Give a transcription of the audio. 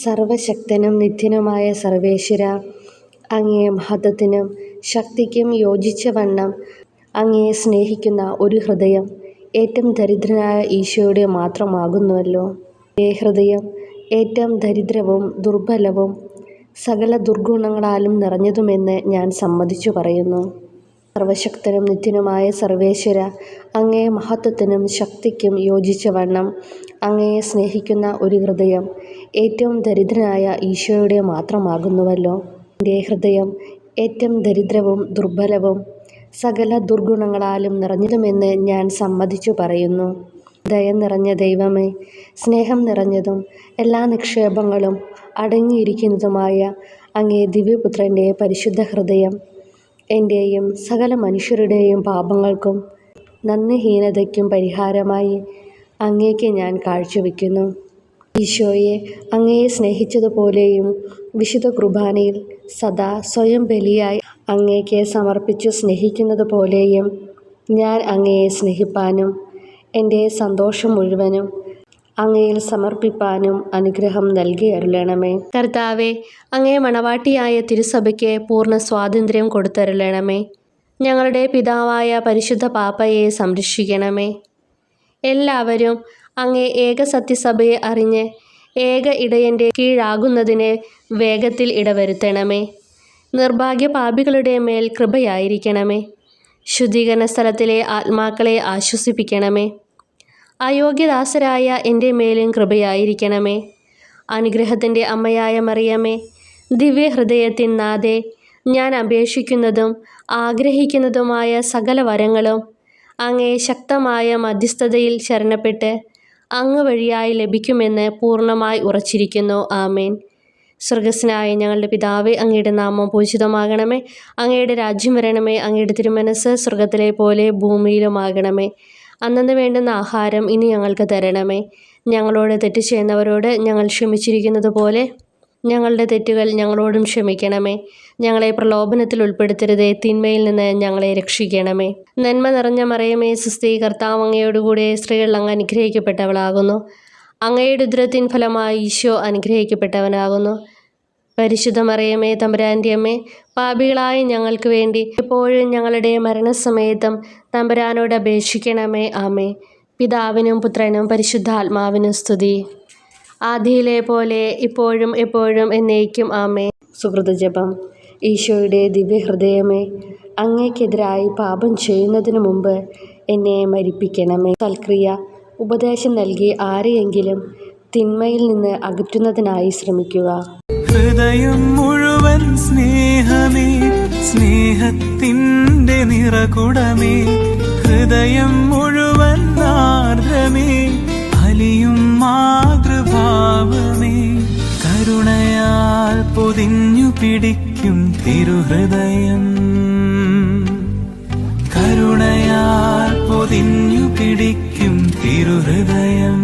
സർവശക്തനും നിത്യനുമായ സർവേശ്വര, അങ്ങേ മഹത്വത്തിനും ശക്തിക്കും യോജിച്ചവണ്ണം അങ്ങയെ സ്നേഹിക്കുന്ന ഒരു ഹൃദയം ഏറ്റവും ദരിദ്രനായ ഈശോയുടെ മാത്രമാകുന്നുവല്ലോ. ഈ ഹൃദയം ഏറ്റവും ദരിദ്രവും ദുർബലവും സകല ദുർഗുണങ്ങളാലും നിറഞ്ഞതുമെന്ന് ഞാൻ സമ്മതിച്ചു പറയുന്നു. സർവശക്തനും നിത്യനുമായ സർവേശ്വര, അങ്ങേ മഹത്വത്തിനും ശക്തിക്കും യോജിച്ചവണ്ണം അങ്ങയെ സ്നേഹിക്കുന്ന ഒരു ഹൃദയം ഏറ്റവും ദരിദ്രനായ ഈശോയുടെ മാത്രമാകുന്നുവല്ലോ. എൻ്റെ ഹൃദയം ഏറ്റവും ദരിദ്രവും ദുർബലവും സകല ദുർഗുണങ്ങളാലും നിറഞ്ഞതുമെന്ന് ഞാൻ സമ്മതിച്ചു പറയുന്നു. ദയ നിറഞ്ഞ ദൈവമേ, സ്നേഹം നിറഞ്ഞതും എല്ലാ നിക്ഷേപങ്ങളും അടങ്ങിയിരിക്കുന്നതുമായ അങ്ങേ ദിവ്യപുത്രൻ്റെ പരിശുദ്ധ ഹൃദയം എൻ്റെയും സകല മനുഷ്യരുടെയും പാപങ്ങൾക്കും നന്ദിഹീനതയ്ക്കും പരിഹാരമായി അങ്ങേക്ക് ഞാൻ കാഴ്ചവെക്കുന്നു. ഈശോയെ അങ്ങയെ സ്നേഹിച്ചതുപോലെയും വിശുദ്ധ കുർബാനയിൽ സദാ സ്വയം ബലിയായി അങ്ങേക്ക് സമർപ്പിച്ചു സ്നേഹിക്കുന്നത് പോലെയും ഞാൻ അങ്ങയെ സ്നേഹിപ്പാനും എൻ്റെ സന്തോഷം മുഴുവനും അങ്ങയിൽ സമർപ്പിപ്പാനും അനുഗ്രഹം നൽകി അരുളണമേ. കർത്താവേ, അങ്ങേ മണവാട്ടിയായ തിരുസഭയ്ക്ക് പൂർണ്ണ സ്വാതന്ത്ര്യം കൊടുത്തരുളണമേ. ഞങ്ങളുടെ പിതാവായ പരിശുദ്ധ പാപ്പയെ സംരക്ഷിക്കണമേ. എല്ലാവരും അങ്ങേ ഏക സത്യസഭയെ അറിഞ്ഞ് ഏക ഇടയൻ്റെ കീഴാകുന്നതിന് വേഗത്തിൽ ഇടവരുത്തണമേ. നിർഭാഗ്യ പാപികളുടെ മേൽ കൃപയായിരിക്കണമേ. ശുദ്ധീകരണ സ്ഥലത്തിലെ ആത്മാക്കളെ ആശ്വസിപ്പിക്കണമേ. അയോഗ്യദാസരായ എൻ്റെ മേലും കൃപയായിരിക്കണമേ. അനുഗ്രഹത്തിൻ്റെ അമ്മയായ മറിയമേ, ദിവ്യഹൃദയത്തിൻ നാഥേ, ഞാൻ അപേക്ഷിക്കുന്നതും ആഗ്രഹിക്കുന്നതുമായ സകല വരങ്ങളും അങ്ങേ ശക്തമായ മധ്യസ്ഥതയിൽ ശരണപ്പെട്ട് അങ്ങ് വഴിയായി ലഭിക്കുമെന്ന് പൂർണ്ണമായി ഉറച്ചിരിക്കുന്നു. ആമേൻ. സ്വർഗസ്നായ ഞങ്ങളുടെ പിതാവേ, അങ്ങയുടെ നാമം പൂജിതമാകണമേ. അങ്ങയുടെ രാജ്യം വരണമേ. അങ്ങയുടെ തിരുമനസ്സ് സ്വർഗത്തിലെ പോലെ ഭൂമിയിലുമാകണമേ. അന്നന്ന് വേണ്ടുന്ന ആഹാരം ഇനി ഞങ്ങൾക്ക് തരണമേ. ഞങ്ങളോട് തെറ്റ് ചെയ്യുന്നവരോട് ഞങ്ങൾ ക്ഷമിച്ചിരിക്കുന്നത് പോലെ ഞങ്ങളുടെ തെറ്റുകൾ ഞങ്ങളോടും ക്ഷമിക്കണമേ. ഞങ്ങളെ പ്രലോഭനത്തിൽ ഉൾപ്പെടുത്തരുതേ, തിന്മയിൽ നിന്ന് ഞങ്ങളെ രക്ഷിക്കണമേ. നന്മ നിറഞ്ഞ മറിയമേ സുസ്തി, കർത്താവ് അങ്ങയോടുകൂടെ സ്ത്രീകൾ അങ്ങ് അനുഗ്രഹിക്കപ്പെട്ടവളാകുന്നു. അങ്ങയുടെ ഉദരത്തിൻ ഫലമായി ഈശോ അനുഗ്രഹിക്കപ്പെട്ടവനാകുന്നു. പരിശുദ്ധ മറിയമേ, തമ്പുരാൻ്റെ അമ്മേ, പാപികളായ ഞങ്ങൾക്ക് വേണ്ടി എപ്പോഴും ഞങ്ങളുടെ മരണസമയത്തും തമ്പുരാനോട് അപേക്ഷിക്കണമേ. ആമേ. പിതാവിനും പുത്രനും പരിശുദ്ധാത്മാവിനും സ്തുതി, ആദിയിലെ പോലെ ഇപ്പോഴും എപ്പോഴും എന്നേക്കും. ആമേ. സുകൃതജപം. ഈശോയുടെ ദിവ്യഹൃദയമേ, അങ്ങേക്കെതിരായി പാപം ചെയ്യുന്നതിനു മുമ്പ് എന്നെ മരിപ്പിക്കണമേ. സൽക്രിയ. ഉപദേശം നൽകി ആരെയെങ്കിലും തിന്മയിൽ നിന്ന് അകറ്റുന്നതിനായി ശ്രമിക്കുക. ഹൃദയം മുഴുവൻ സ്നേഹമേ, സ്നേഹത്തിൻ്റെ നിറകുടമേ, ഹൃദയം മുഴുവൻ ആർദ്രമേ, അലിയും മാതൃഭാവമേ, കരുണയാൽ പൊതിഞ്ഞു പിടിക്കും തിരുഹൃദയം, കരുണയാൽ പൊതിഞ്ഞു പിടിക്കും തിരുഹൃദയം.